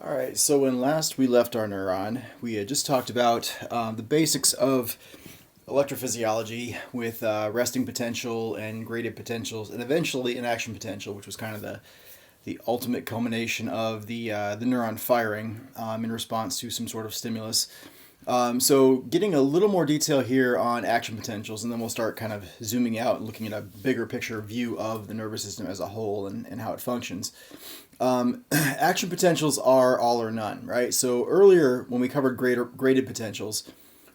All right, so when last we left our neuron, we had just talked about the basics of electrophysiology with resting potential and graded potentials, and eventually an action potential, which was kind of the ultimate culmination of the neuron firing in response to some sort of stimulus. So, getting a little more detail here on action potentials, and then we'll start kind of zooming out and looking at a bigger picture view of the nervous system as a whole and how it functions. Action potentials are all or none, right? So earlier when we covered graded potentials,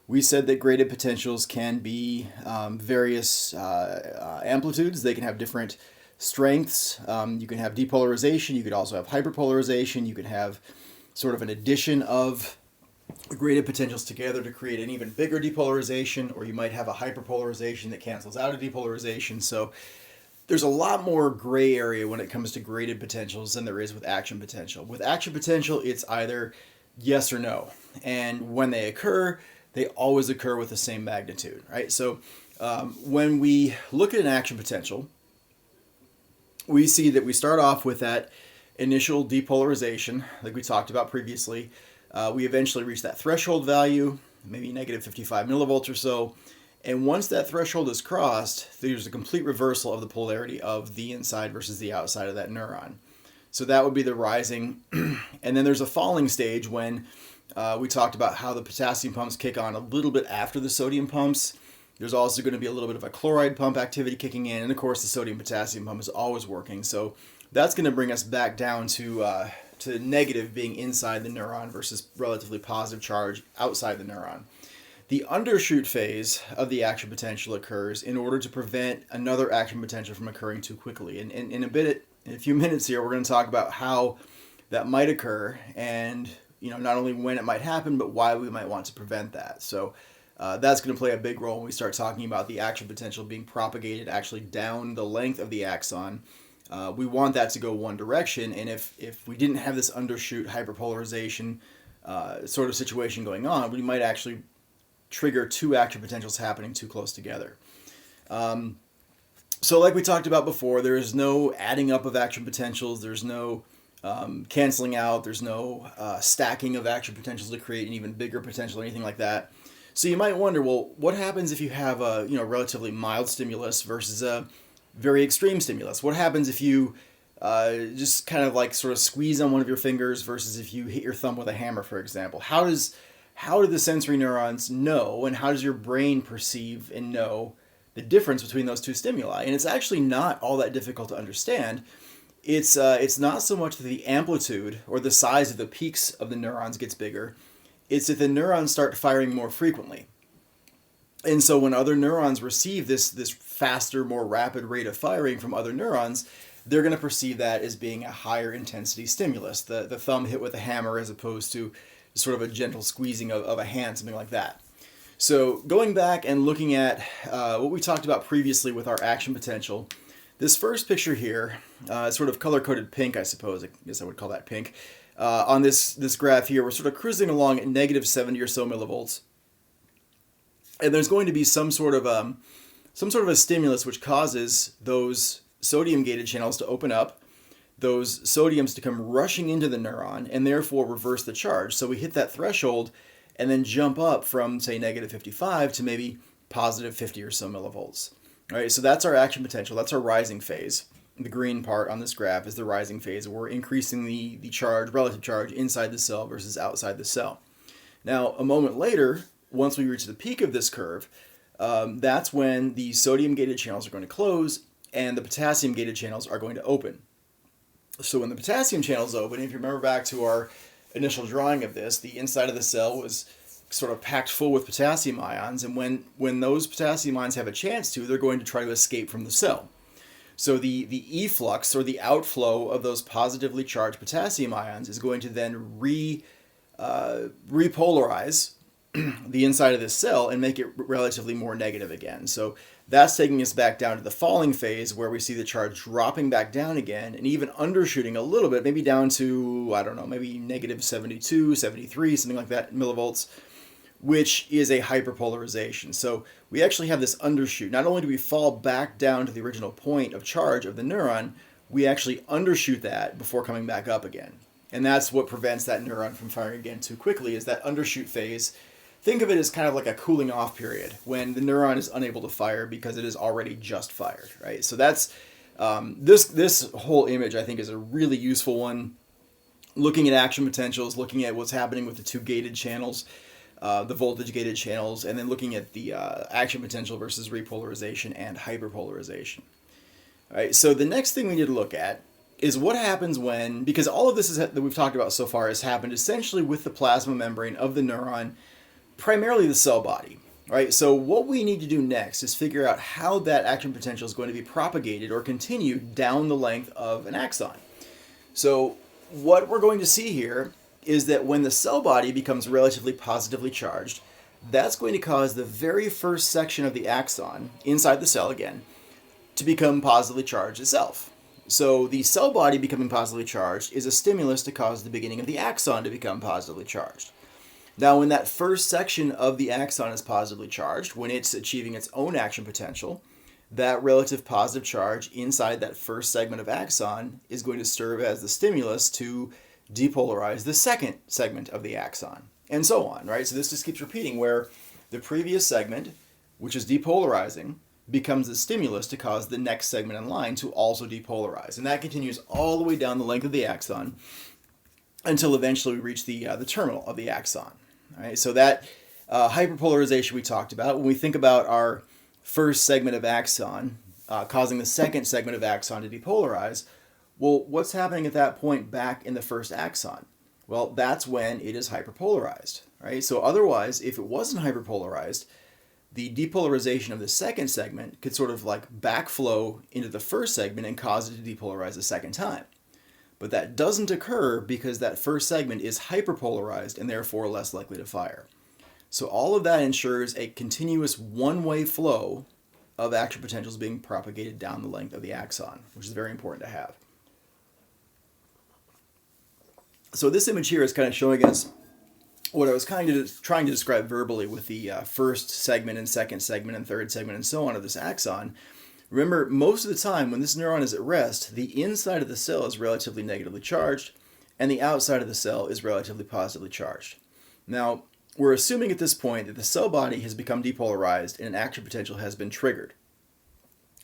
we said that graded potentials can be various amplitudes. They can have different strengths. You can have depolarization. You could also have hyperpolarization. You could have sort of an addition of graded potentials together to create an even bigger depolarization, or you might have a hyperpolarization that cancels out a depolarization. So there's a lot more gray area when it comes to graded potentials than there is with action potential. With action potential, it's either yes or no. And when they occur, they always occur with the same magnitude, right? So when we look at an action potential, we see that we start off with that initial depolarization, like we talked about previously. We eventually reach that threshold value, maybe negative 55 millivolts or so. And once that threshold is crossed, there's a complete reversal of the polarity of the inside versus the outside of that neuron. So that would be the rising. And then there's a falling stage when we talked about how the potassium pumps kick on a little bit after the sodium pumps. There's also going to be a little bit of a chloride pump activity kicking in. And of course, the sodium potassium pump is always working. So that's going to bring us back down to negative being inside the neuron versus relatively positive charge outside the neuron. The undershoot phase of the action potential occurs in order to prevent another action potential from occurring too quickly. And in a few minutes here, we're going to talk about how that might occur, and not only when it might happen, but why we might want to prevent that. So that's going to play a big role when we start talking about the action potential being propagated actually down the length of the axon. We want that to go one direction, and if we didn't have this undershoot hyperpolarization sort of situation going on, we might actually trigger two action potentials happening too close together. So like we talked about before, there is no adding up of action potentials. There's no canceling out. There's no stacking of action potentials to create an even bigger potential or anything like that. So you might wonder, well, what happens if you have a relatively mild stimulus versus a very extreme stimulus? What happens if you just kind of like sort of squeeze on one of your fingers versus if you hit your thumb with a hammer, for example? How do the sensory neurons know, and how does your brain perceive and know the difference between those two stimuli? And it's actually not all that difficult to understand. It's not so much that the amplitude or the size of the peaks of the neurons gets bigger. It's that the neurons start firing more frequently. And so when other neurons receive this faster, more rapid rate of firing from other neurons, they're going to perceive that as being a higher intensity stimulus. The thumb hit with a hammer as opposed to sort of a gentle squeezing of a hand, something like that. So going back and looking at what we talked about previously with our action potential, this first picture here, sort of color-coded pink, I suppose. I guess I would call that pink. On this graph here, we're sort of cruising along at negative 70 or so millivolts. And there's going to be some sort of a stimulus which causes those sodium-gated channels to open up, those sodiums to come rushing into the neuron and therefore reverse the charge. So we hit that threshold and then jump up from, say, negative 55 to maybe positive 50 or so millivolts. All right, so that's our action potential. That's our rising phase. The green part on this graph is the rising phase. We're increasing the charge, relative charge, inside the cell versus outside the cell. Now, a moment later, once we reach the peak of this curve, that's when the sodium-gated channels are going to close and the potassium-gated channels are going to open. So when the potassium channels open, if you remember back to our initial drawing of this, the inside of the cell was sort of packed full with potassium ions, and when those potassium ions have a chance to, they're going to try to escape from the cell. So the efflux, or the outflow of those positively charged potassium ions, is going to then repolarize the inside of this cell and make it relatively more negative again. So that's taking us back down to the falling phase where we see the charge dropping back down again and even undershooting a little bit, maybe down to, I don't know, maybe negative 72, 73, something like that millivolts, which is a hyperpolarization. So we actually have this undershoot. Not only do we fall back down to the original point of charge of the neuron, we actually undershoot that before coming back up again. And that's what prevents that neuron from firing again too quickly, is that undershoot phase. Think of it as kind of like a cooling off period when the neuron is unable to fire because it is already just fired, right? So that's this whole image, I think, is a really useful one. Looking at action potentials, looking at what's happening with the two gated channels, the voltage gated channels, and then looking at the action potential versus repolarization and hyperpolarization. All right, so the next thing we need to look at is what happens when, because all of this that we've talked about so far has happened essentially with the plasma membrane of the neuron, primarily the cell body. Right, so what we need to do next is figure out how that action potential is going to be propagated or continued down the length of an axon. So what we're going to see here is that when the cell body becomes relatively positively charged, that's going to cause the very first section of the axon, inside the cell again, to become positively charged itself. So the cell body becoming positively charged is a stimulus to cause the beginning of the axon to become positively charged. Now, when that first section of the axon is positively charged, when it's achieving its own action potential, that relative positive charge inside that first segment of axon is going to serve as the stimulus to depolarize the second segment of the axon, and so on, right? So this just keeps repeating where the previous segment, which is depolarizing, becomes the stimulus to cause the next segment in line to also depolarize. And that continues all the way down the length of the axon until eventually we reach the terminal of the axon. All right, so that hyperpolarization we talked about, when we think about our first segment of axon causing the second segment of axon to depolarize, well, what's happening at that point back in the first axon? Well, that's when it is hyperpolarized, right? So otherwise, if it wasn't hyperpolarized, the depolarization of the second segment could sort of like backflow into the first segment and cause it to depolarize a second time. But that doesn't occur because that first segment is hyperpolarized and therefore less likely to fire. So all of that ensures a continuous one-way flow of action potentials being propagated down the length of the axon, which is very important to have. So this image here is kind of showing us what I was kind of trying to describe verbally with the first segment and second segment and third segment and so on of this axon. Remember, most of the time when this neuron is at rest, the inside of the cell is relatively negatively charged and the outside of the cell is relatively positively charged. Now, we're assuming at this point that the cell body has become depolarized and an action potential has been triggered.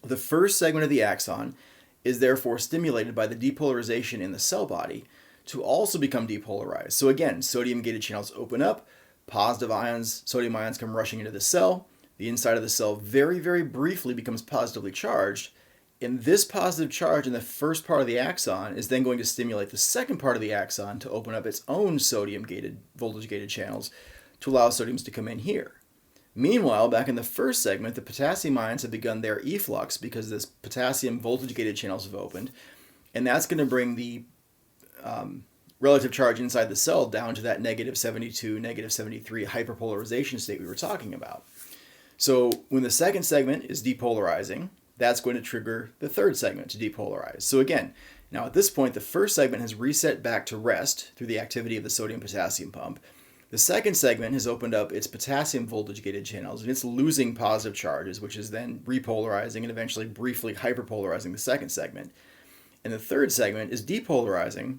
The first segment of the axon is therefore stimulated by the depolarization in the cell body to also become depolarized. So again, sodium gated channels open up, positive ions, sodium ions come rushing into the cell. The inside of the cell very, very briefly becomes positively charged. And this positive charge in the first part of the axon is then going to stimulate the second part of the axon to open up its own sodium gated, voltage gated channels to allow sodiums to come in here. Meanwhile, back in the first segment, the potassium ions have begun their efflux because this potassium voltage gated channels have opened. And that's going to bring the relative charge inside the cell down to that negative 72, negative 73 hyperpolarization state we were talking about. So when the second segment is depolarizing, that's going to trigger the third segment to depolarize. So again, now at this point, the first segment has reset back to rest through the activity of the sodium-potassium pump. The second segment has opened up its potassium voltage-gated channels, and it's losing positive charges, which is then repolarizing and eventually briefly hyperpolarizing the second segment. And the third segment is depolarizing.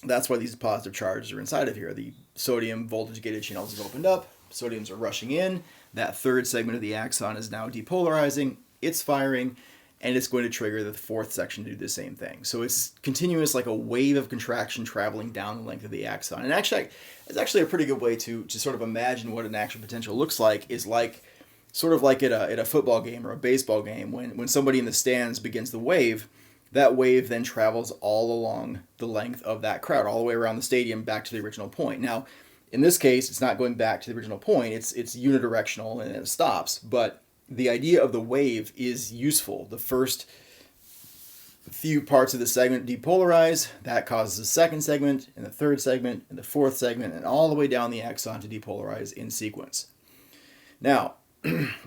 That's why these positive charges are inside of here. The sodium voltage-gated channels have opened up, sodiums are rushing in. That third segment of the axon is now depolarizing, it's firing, and it's going to trigger the fourth section to do the same thing. So it's continuous, like a wave of contraction traveling down the length of the axon. And actually, it's actually a pretty good way to sort of imagine what an action potential looks like, is like sort of like at a football game or a baseball game. When somebody in the stands begins the wave, that wave then travels all along the length of that crowd, all the way around the stadium back to the original point. Now, in this case, it's not going back to the original point. It's unidirectional and it stops. But the idea of the wave is useful. The first few parts of the segment depolarize. That causes the second segment and the third segment and the fourth segment and all the way down the axon to depolarize in sequence. Now,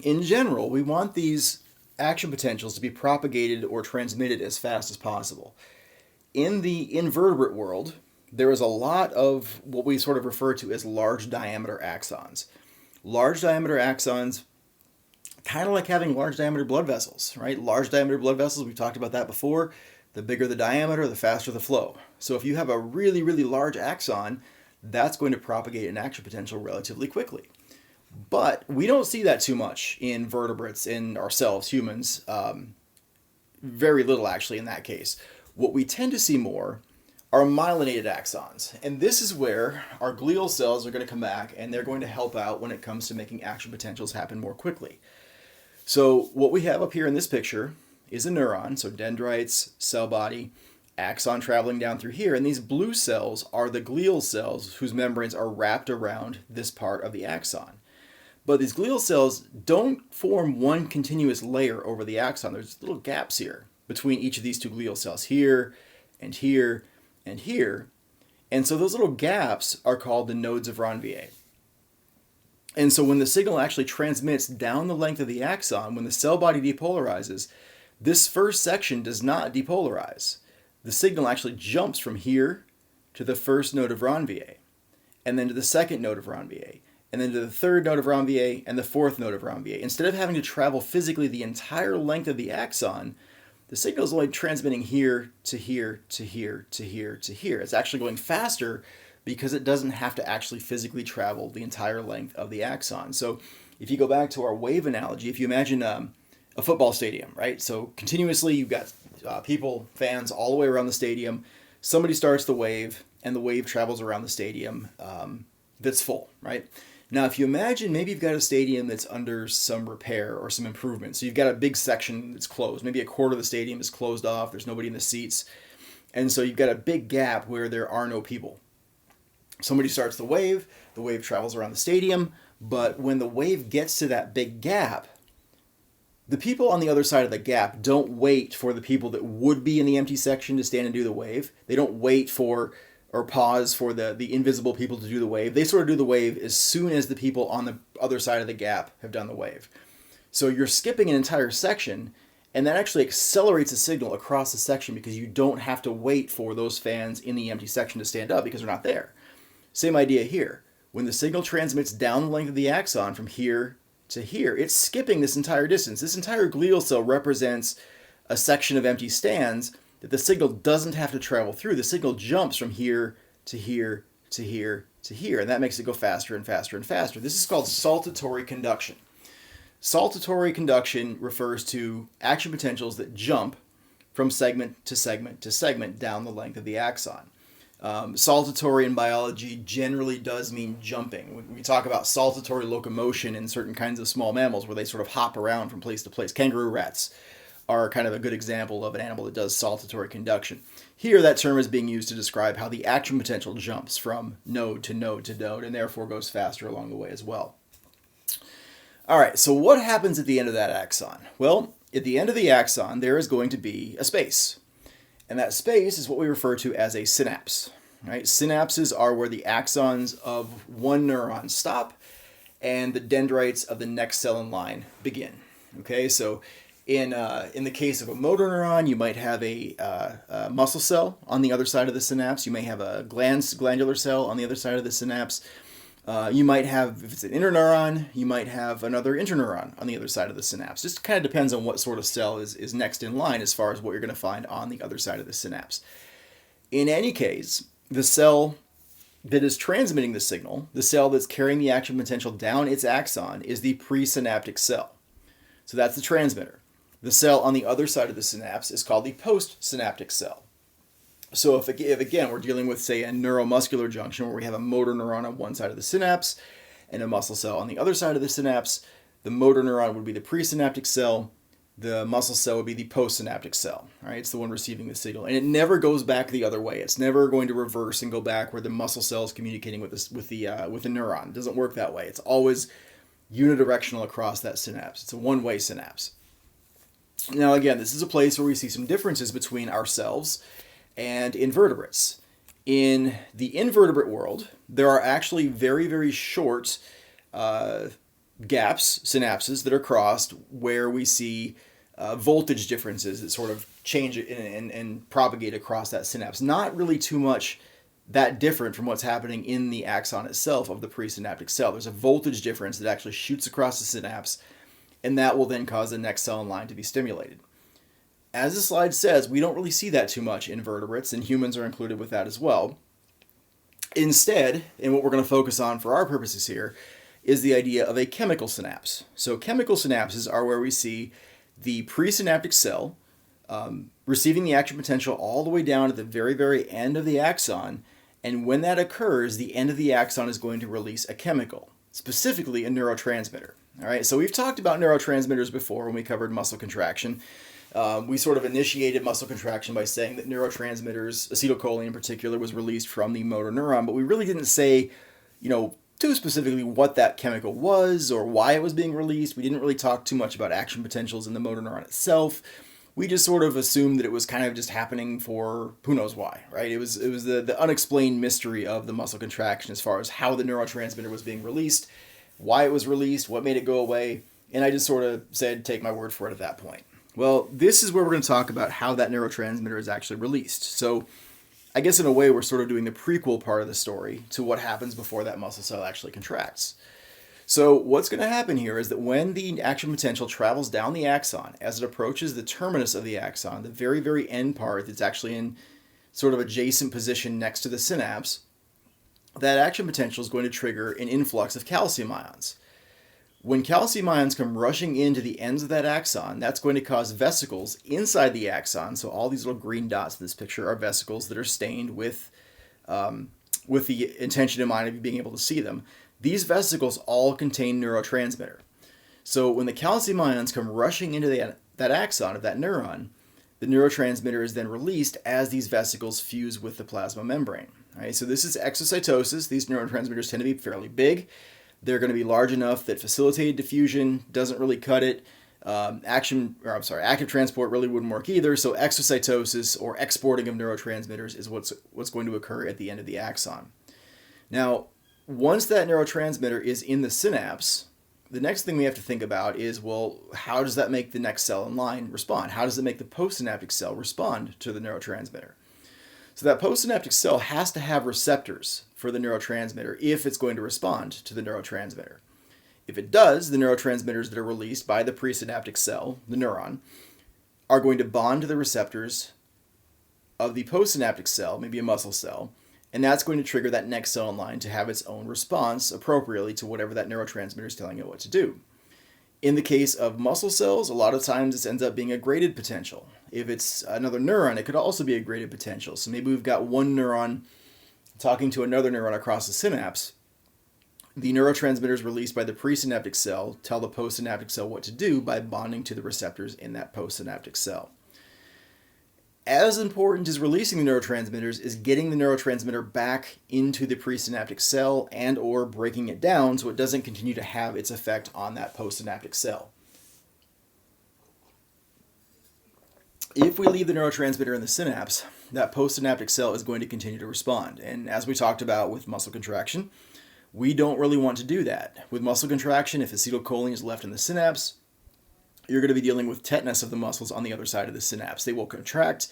in general, we want these action potentials to be propagated or transmitted as fast as possible. In the invertebrate world, there is a lot of what we sort of refer to as large diameter axons. Large diameter axons, kind of like having large diameter blood vessels, right? Large diameter blood vessels, we've talked about that before. The bigger the diameter, the faster the flow. So if you have a really, really large axon, that's going to propagate an action potential relatively quickly. But we don't see that too much in vertebrates, in ourselves, humans. Very little, actually, in that case. What we tend to see more are myelinated axons. And this is where our glial cells are going to come back, and they're going to help out when it comes to making action potentials happen more quickly. So what we have up here in this picture is a neuron, so dendrites, cell body, axon traveling down through here, and these blue cells are the glial cells whose membranes are wrapped around this part of the axon. But these glial cells don't form one continuous layer over the axon. There's little gaps here between each of these two glial cells, here and here and here. And so those little gaps are called the nodes of Ranvier. And so when the signal actually transmits down the length of the axon, when the cell body depolarizes, this first section does not depolarize. The signal actually jumps from here to the first node of Ranvier, and then to the second node of Ranvier, and then to the third node of Ranvier, and the fourth node of Ranvier. Instead of having to travel physically the entire length of the axon, the signal is only transmitting here to here to here to here to here. It's actually going faster because it doesn't have to actually physically travel the entire length of the axon. So if you go back to our wave analogy, if you imagine a football stadium, right? So continuously you've got people, fans all the way around the stadium. Somebody starts the wave, and the wave travels around the stadium that's full, right? Now, if you imagine maybe you've got a stadium that's under some repair or some improvement. So you've got a big section that's closed. Maybe a quarter of the stadium is closed off. There's nobody in the seats. And so you've got a big gap where there are no people. Somebody starts the wave travels around the stadium, but when the wave gets to that big gap, the people on the other side of the gap don't wait for the people that would be in the empty section to stand and do the wave. They don't wait for or pause for the invisible people to do the wave. They sort of do the wave as soon as the people on the other side of the gap have done the wave. So you're skipping an entire section, and that actually accelerates the signal across the section because you don't have to wait for those fans in the empty section to stand up because they're not there. Same idea here. When the signal transmits down the length of the axon from here to here, it's skipping this entire distance. This entire glial cell represents a section of empty stands that the signal doesn't have to travel through. The signal jumps from here to here to here to here, and that makes it go faster and faster and faster. This is called saltatory conduction. Saltatory conduction refers to action potentials that jump from segment to segment to segment down the length of the axon. Saltatory in biology generally does mean jumping. We talk about saltatory locomotion in certain kinds of small mammals where they sort of hop around from place to place. Kangaroo rats are kind of a good example of an animal that does saltatory conduction. Here, that term is being used to describe how the action potential jumps from node to node to node and therefore goes faster along the way as well. All right, so what happens at the end of that axon? Well, at the end of the axon, there is going to be a space. And that space is what we refer to as a synapse. Right? Synapses are where the axons of one neuron stop and the dendrites of the next cell in line begin. Okay, so in the case of a motor neuron, you might have a muscle cell on the other side of the synapse. You may have a glandular cell on the other side of the synapse. You might have, if it's an interneuron, you might have another interneuron on the other side of the synapse. Just kind of depends on what sort of cell is next in line as far as what you're going to find on the other side of the synapse. In any case, the cell that is transmitting the signal, the cell that's carrying the action potential down its axon, is the presynaptic cell. So that's the transmitter. The cell on the other side of the synapse is called the postsynaptic cell. So if again we're dealing with, say, a neuromuscular junction where we have a motor neuron on one side of the synapse and a muscle cell on the other side of the synapse, the motor neuron would be the presynaptic cell, the muscle cell would be the postsynaptic cell. Right? It's the one receiving the signal, and it never goes back the other way. It's never going to reverse and go back where the muscle cell is communicating with the neuron. It doesn't work that way. It's always unidirectional across that synapse. It's a one-way synapse. Now again, this is a place where we see some differences between ourselves and invertebrates. In the invertebrate world, there are actually very, very short gaps, synapses, that are crossed where we see voltage differences that sort of change and propagate across that synapse. Not really too much that different from what's happening in the axon itself of the presynaptic cell. There's a voltage difference that actually shoots across the synapse, and that will then cause the next cell in line to be stimulated. As the slide says, we don't really see that too much in vertebrates, and humans are included with that as well. Instead, and what we're going to focus on for our purposes here, is the idea of a chemical synapse. So chemical synapses are where we see the presynaptic cell receiving the action potential all the way down at the very, very end of the axon. And when that occurs, the end of the axon is going to release a chemical, specifically a neurotransmitter. All right, so we've talked about neurotransmitters before when we covered muscle contraction. We sort of initiated muscle contraction by saying that neurotransmitters, acetylcholine in particular, was released from the motor neuron, but we really didn't say, too specifically what that chemical was or why it was being released. We didn't really talk too much about action potentials in the motor neuron itself. We just sort of assumed that it was kind of just happening for who knows why, right? It was the unexplained mystery of the muscle contraction as far as how the neurotransmitter was being released, why it was released, what made it go away, and I just sort of said, take my word for it at that point. Well, this is where we're going to talk about how that neurotransmitter is actually released. So I guess in a way we're sort of doing the prequel part of the story to what happens before that muscle cell actually contracts. So what's going to happen here is that when the action potential travels down the axon, as it approaches the terminus of the axon, the very, very end part that's actually in sort of adjacent position next to the synapse, that action potential is going to trigger an influx of calcium ions. When calcium ions come rushing into the ends of that axon, that's going to cause vesicles inside the axon. So all these little green dots in this picture are vesicles that are stained with the intention in mind of you being able to see them. These vesicles all contain neurotransmitter. So when the calcium ions come rushing into that axon of that neuron, the neurotransmitter is then released as these vesicles fuse with the plasma membrane. Right? So this is exocytosis. These neurotransmitters tend to be fairly big. They're going to be large enough that facilitated diffusion doesn't really cut it. Active transport really wouldn't work either. So exocytosis or exporting of neurotransmitters is what's going to occur at the end of the axon. Now, once that neurotransmitter is in the synapse, the next thing we have to think about is, well, how does that make the next cell in line respond? How does it make the postsynaptic cell respond to the neurotransmitter? So that postsynaptic cell has to have receptors for the neurotransmitter if it's going to respond to the neurotransmitter. If it does, the neurotransmitters that are released by the presynaptic cell, the neuron, are going to bond to the receptors of the postsynaptic cell, maybe a muscle cell, and that's going to trigger that next cell in line to have its own response appropriately to whatever that neurotransmitter is telling it what to do. In the case of muscle cells, a lot of times this ends up being a graded potential. If it's another neuron, it could also be a graded potential. So maybe we've got one neuron talking to another neuron across the synapse. The neurotransmitters released by the presynaptic cell tell the postsynaptic cell what to do by bonding to the receptors in that postsynaptic cell. As important as releasing the neurotransmitters is getting the neurotransmitter back into the presynaptic cell and or breaking it down so it doesn't continue to have its effect on that postsynaptic cell. If we leave the neurotransmitter in the synapse, that postsynaptic cell is going to continue to respond. And as we talked about with muscle contraction, we don't really want to do that. With muscle contraction, if acetylcholine is left in the synapse, you're going to be dealing with tetanus of the muscles on the other side of the synapse. They will contract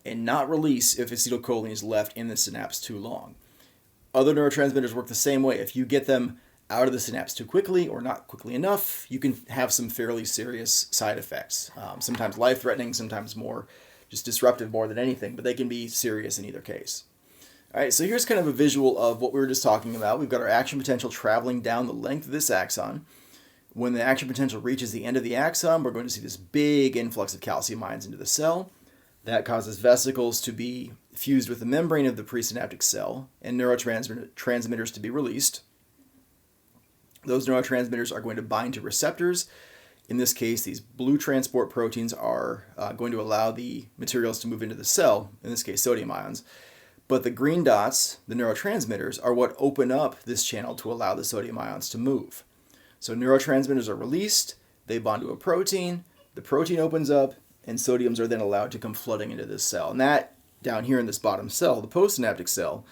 and not release if acetylcholine is left in the synapse too long. Other neurotransmitters work the same way. If you get them out of the synapse too quickly or not quickly enough, you can have some fairly serious side effects. Sometimes life-threatening, sometimes more just disruptive more than anything, but they can be serious in either case. All right, so here's kind of a visual of what we were just talking about. We've got our action potential traveling down the length of this axon. When the action potential reaches the end of the axon, we're going to see this big influx of calcium ions into the cell. That causes vesicles to be fused with the membrane of the presynaptic cell and neurotransmitters to be released. Those neurotransmitters are going to bind to receptors. In this case, these blue transport proteins are going to allow the materials to move into the cell, in this case sodium ions. But the green dots, the neurotransmitters, are what open up this channel to allow the sodium ions to move. So neurotransmitters are released, they bond to a protein, the protein opens up, and sodiums are then allowed to come flooding into this cell. And that, down here in this bottom cell, the postsynaptic cell,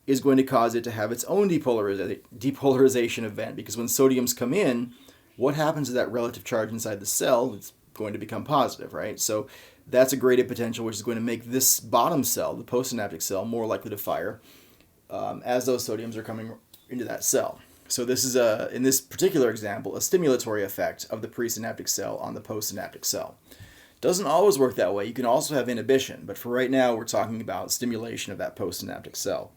is going to cause it to have its own depolarization event, because when sodiums come in, what happens to that relative charge inside the cell? It's going to become positive, right? So that's a graded potential, which is going to make this bottom cell, the postsynaptic cell, more likely to fire as those sodiums are coming into that cell. So this is, in this particular example, a stimulatory effect of the presynaptic cell on the postsynaptic cell. Doesn't always work that way. You can also have inhibition, but for right now, we're talking about stimulation of that postsynaptic cell.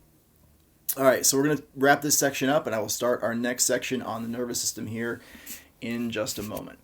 All right, so we're going to wrap this section up, and I will start our next section on the nervous system here in just a moment.